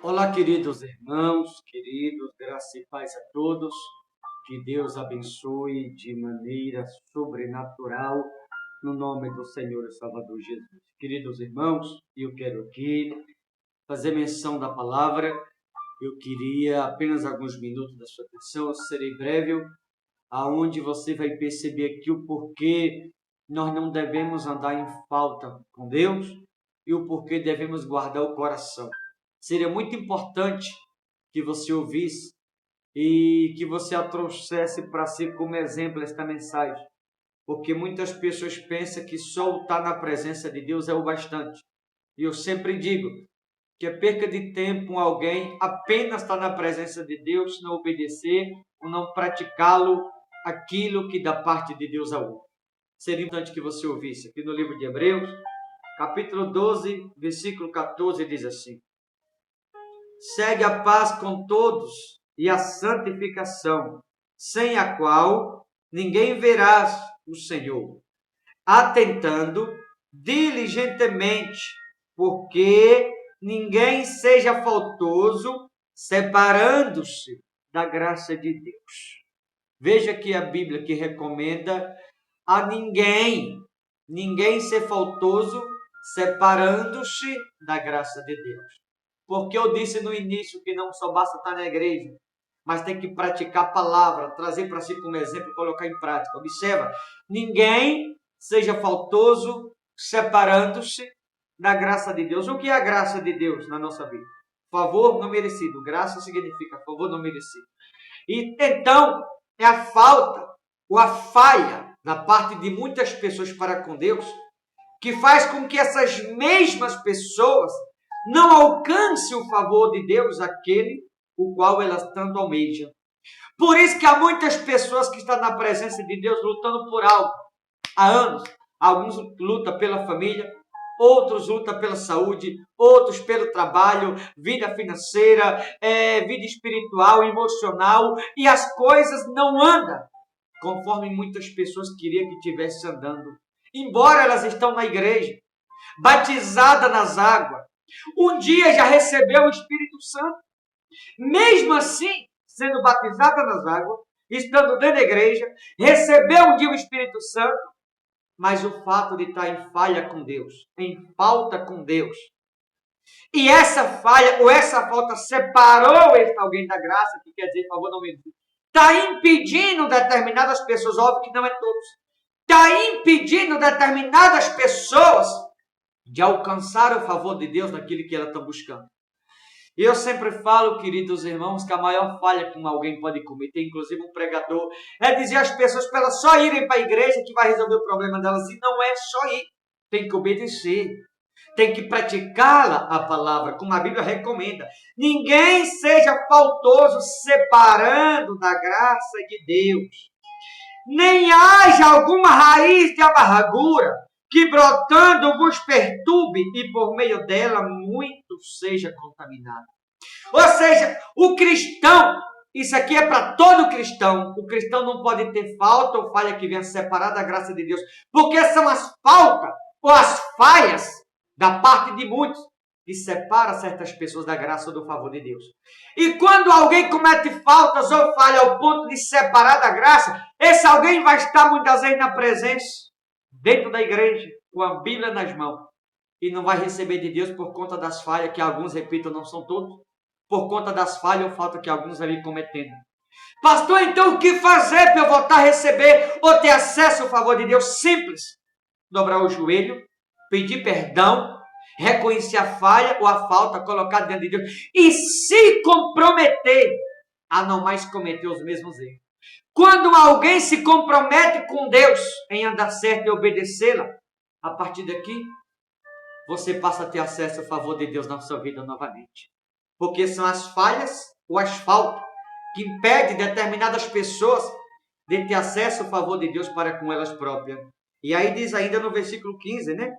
Olá, queridos irmãos, queridos, graça e paz a todos. Que Deus abençoe de maneira sobrenatural, no nome do Senhor e Salvador Jesus. Queridos irmãos, eu quero aqui fazer menção da palavra. Eu queria apenas alguns minutos da sua atenção, eu serei breve, aonde você vai perceber aqui o porquê nós não devemos andar em falta com Deus e o porquê devemos guardar o coração. Seria muito importante que você ouvisse e que você a trouxesse para si como exemplo esta mensagem, porque muitas pessoas pensam que só estar na presença de Deus é o bastante. E eu sempre digo que é perca de tempo alguém apenas estar na presença de Deus, não obedecer ou não praticá-lo aquilo que da parte de Deus ao outro. Seria importante que você ouvisse aqui no livro de Hebreus, capítulo 12, versículo 14, diz assim: segue a paz com todos e a santificação, sem a qual ninguém verá o Senhor, atentando diligentemente, porque ninguém seja faltoso, separando-se da graça de Deus. Veja que a Bíblia que recomenda a ninguém ser faltoso, separando-se da graça de Deus. Porque eu disse no início que não só basta estar na igreja, mas tem que praticar a palavra, trazer para si como exemplo e colocar em prática. Observa, ninguém seja faltoso, separando-se da graça de Deus. O que é a graça de Deus na nossa vida? Favor não merecido. Graça significa favor não merecido. E então, é a falta ou a falha da parte de muitas pessoas para com Deus que faz com que essas mesmas pessoas não alcancem o favor de Deus, aquele o qual elas tanto almejam. Por isso que há muitas pessoas que estão na presença de Deus lutando por algo há anos. Alguns lutam pela família, outros lutam pela saúde, outros pelo trabalho, vida financeira, vida espiritual, emocional, e as coisas não andam conforme muitas pessoas queriam que estivesse andando. Embora elas estão na igreja, batizada nas águas, um dia já recebeu o Espírito Santo, mesmo assim, sendo batizada nas águas, estando dentro da igreja, recebeu um dia o Espírito Santo, mas o fato de estar em falha com Deus, em falta com Deus, e essa falha ou essa falta separou este alguém da graça, que quer dizer, favor não me está impedindo determinadas pessoas, óbvio que não é todos, está impedindo determinadas pessoas de alcançar o favor de Deus naquilo que elas estão buscando. E eu sempre falo, queridos irmãos, que a maior falha que alguém pode cometer, inclusive um pregador, é dizer às pessoas para elas só irem para a igreja que vai resolver o problema delas. E não é só ir, tem que obedecer, tem que praticá-la a palavra, como a Bíblia recomenda. Ninguém seja faltoso, separando da graça de Deus. Nem haja alguma raiz de amargura que brotando vos perturbe e por meio dela muito seja contaminado. Ou seja, o cristão, isso aqui é para todo cristão, o cristão não pode ter falta ou falha que venha separar da graça de Deus, porque são as faltas ou as falhas da parte de muitos que separa certas pessoas da graça ou do favor de Deus. E quando alguém comete faltas ou falha ao ponto de separar da graça, esse alguém vai estar muitas vezes na presença, dentro da igreja, com a Bíblia nas mãos, e não vai receber de Deus por conta das falhas, que alguns, repito, não são todos, por conta das falhas ou falta que alguns ali cometendo. Pastor, então o que fazer para eu voltar a receber ou ter acesso ao favor de Deus? Simples. Dobrar o joelho, pedir perdão, reconhecer a falha ou a falta, colocar diante de Deus e se comprometer a não mais cometer os mesmos erros. Quando alguém se compromete com Deus em andar certo e obedecê-la, a partir daqui, você passa a ter acesso ao favor de Deus na sua vida novamente. Porque são as falhas ou as faltas que impedem determinadas pessoas de ter acesso ao favor de Deus para com elas próprias. E aí diz ainda no versículo 15, né?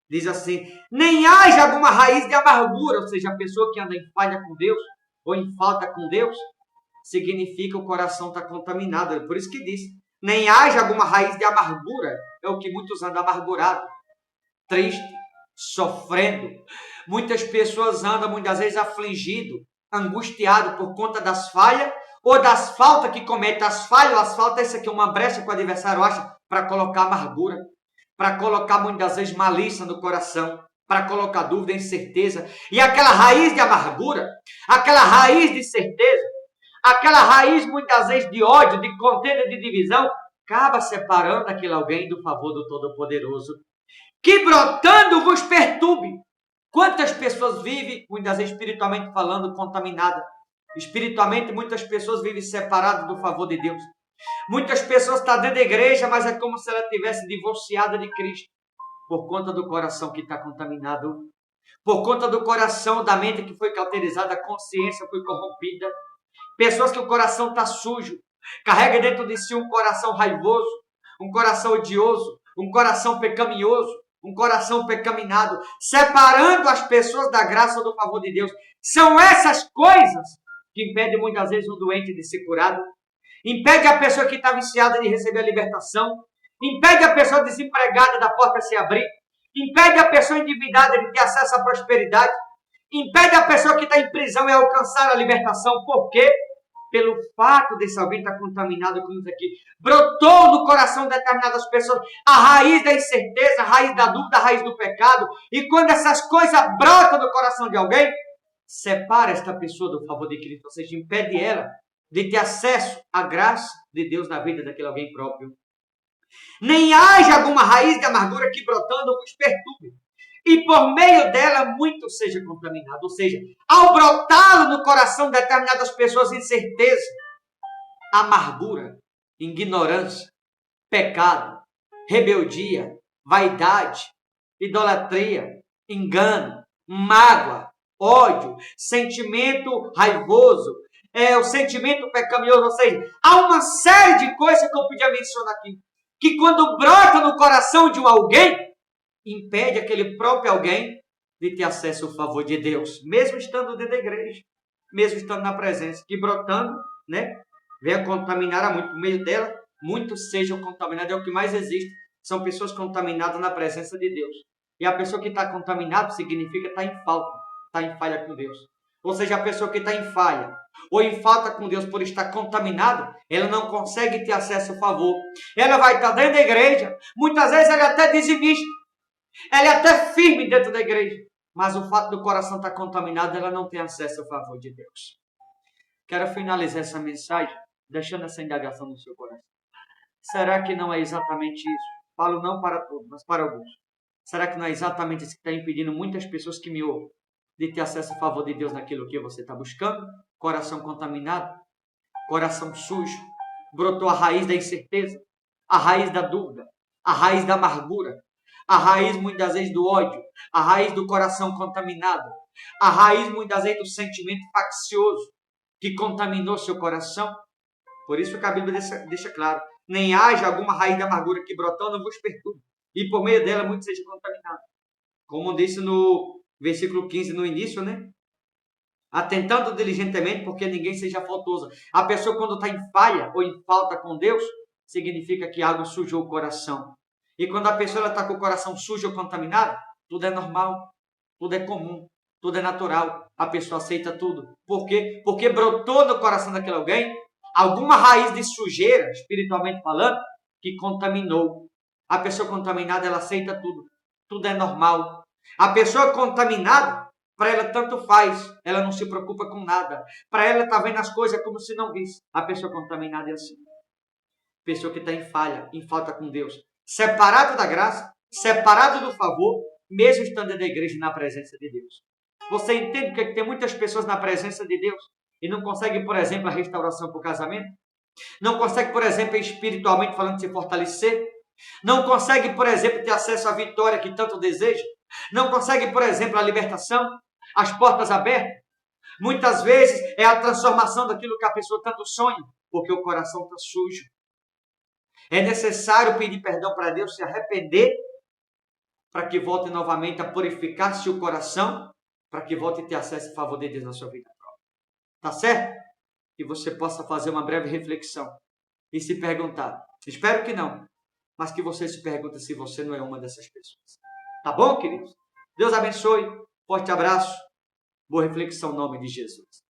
Diz assim, nem haja alguma raiz de amargura, ou seja, a pessoa que anda em falha com Deus, ou em falta com Deus, significa que o coração está contaminado. É por isso que diz, nem haja alguma raiz de amargura, é o que muitos andam amargurados, triste, sofrendo, Muitas pessoas andam muitas vezes afligido, angustiado por conta das falhas ou das faltas que comete. As faltas, isso aqui é uma brecha que o adversário acha para colocar amargura, para colocar muitas vezes malícia no coração, para colocar dúvida, incerteza. E aquela raiz de amargura, aquela raiz de certeza, aquela raiz muitas vezes de ódio, de contenda, de divisão, acaba separando aquele alguém do favor do Todo-Poderoso, que brotando vos perturbe. Quantas pessoas vivem, muitas vezes espiritualmente falando, contaminadas? Espiritualmente, muitas pessoas vivem separadas do favor de Deus. Muitas pessoas estão dentro da igreja, mas é como se ela tivesse divorciada de Cristo, por conta do coração que está contaminado, por conta do coração, da mente que foi cauterizada, a consciência foi corrompida. Pessoas que o coração está sujo, carrega dentro de si um coração raivoso, um coração odioso, um coração pecaminoso, um coração pecaminado, separando as pessoas da graça ou do favor de Deus. São essas coisas que impedem muitas vezes o doente de ser curado, impede a pessoa que está viciada de receber a libertação, impede a pessoa desempregada da porta se abrir, impede a pessoa endividada de ter acesso à prosperidade, impede a pessoa que está em prisão e alcançar a libertação. Por quê? Pelo fato desse alguém estar contaminado com isso aqui. Brotou no coração de determinadas pessoas a raiz da incerteza, a raiz da dúvida, a raiz do pecado. E quando essas coisas brotam no coração de alguém, separa esta pessoa do favor de Cristo, ou seja, impede ela de ter acesso à graça de Deus na vida daquele alguém próprio. Nem haja alguma raiz de amargura que brotando vos perturbe, e por meio dela muito seja contaminado. Ou seja, ao brotá-lo no coração de determinadas pessoas incerteza, amargura, ignorância, pecado, rebeldia, vaidade, idolatria, engano, mágoa, ódio, sentimento raivoso, o sentimento pecaminoso. Ou seja, há uma série de coisas que eu podia mencionar aqui, que quando brota no coração de um alguém, impede aquele próprio alguém de ter acesso ao favor de Deus, mesmo estando dentro da igreja, mesmo estando na presença, que brotando, né, venha contaminar a muito, por meio dela, muitos sejam contaminados. É o que mais existe, são pessoas contaminadas na presença de Deus. E a pessoa que está contaminada significa estar em falta, está em falha com Deus. Ou seja, a pessoa que está em falha ou em falta com Deus por estar contaminado, ela não consegue ter acesso ao favor. Ela vai estar dentro da igreja, muitas vezes ela é até dizimista, ela é até firme dentro da igreja, mas o fato do coração estar contaminado, ela não tem acesso ao favor de Deus. Quero finalizar essa mensagem deixando essa indagação no seu coração. Será que não é exatamente isso? Falo não para todos, mas para alguns. Será que não é exatamente isso que está impedindo muitas pessoas que me ouvem de ter acesso ao favor de Deus naquilo que você está buscando? Coração contaminado, coração sujo, brotou a raiz da incerteza, a raiz da dúvida, a raiz da amargura, a raiz muitas vezes do ódio, a raiz do coração contaminado, a raiz muitas vezes do sentimento faccioso que contaminou seu coração. Por isso que a Bíblia deixa claro, nem haja alguma raiz de amargura que brotando vos perturbe, e por meio dela muito seja contaminado. Como disse no versículo 15 no início, né? Atentando diligentemente, porque ninguém seja faltoso. A pessoa quando está em falha ou em falta com Deus, significa que algo sujou o coração. E quando a pessoa está com o coração sujo ou contaminado, tudo é normal, tudo é comum, tudo é natural. A pessoa aceita tudo. Por quê? Porque brotou no coração daquele alguém alguma raiz de sujeira, espiritualmente falando, que contaminou. A pessoa contaminada, ela aceita tudo. Tudo é normal. A pessoa contaminada, para ela tanto faz, ela não se preocupa com nada. Para ela está vendo as coisas como se não visse. A pessoa contaminada é assim. Pessoa que está em falha, em falta com Deus. Separado da graça, separado do favor, mesmo estando da igreja na presença de Deus. Você entende que tem muitas pessoas na presença de Deus e não conseguem, por exemplo, a restauração para o casamento? Não consegue, por exemplo, espiritualmente falando, se fortalecer? Não consegue, por exemplo, ter acesso à vitória que tanto deseja? Não consegue, por exemplo, a libertação? As portas abertas? Muitas vezes é a transformação daquilo que a pessoa tanto sonha, porque o coração está sujo. É necessário pedir perdão para Deus, se arrepender, para que volte novamente a purificar-se o coração, para que volte a ter acesso ao favor de Deus na sua vida própria. Tá certo? Que você possa fazer uma breve reflexão e se perguntar. Espero que não, mas que você se pergunte se você não é uma dessas pessoas. Tá bom, queridos? Deus abençoe. Forte abraço, boa reflexão em nome de Jesus.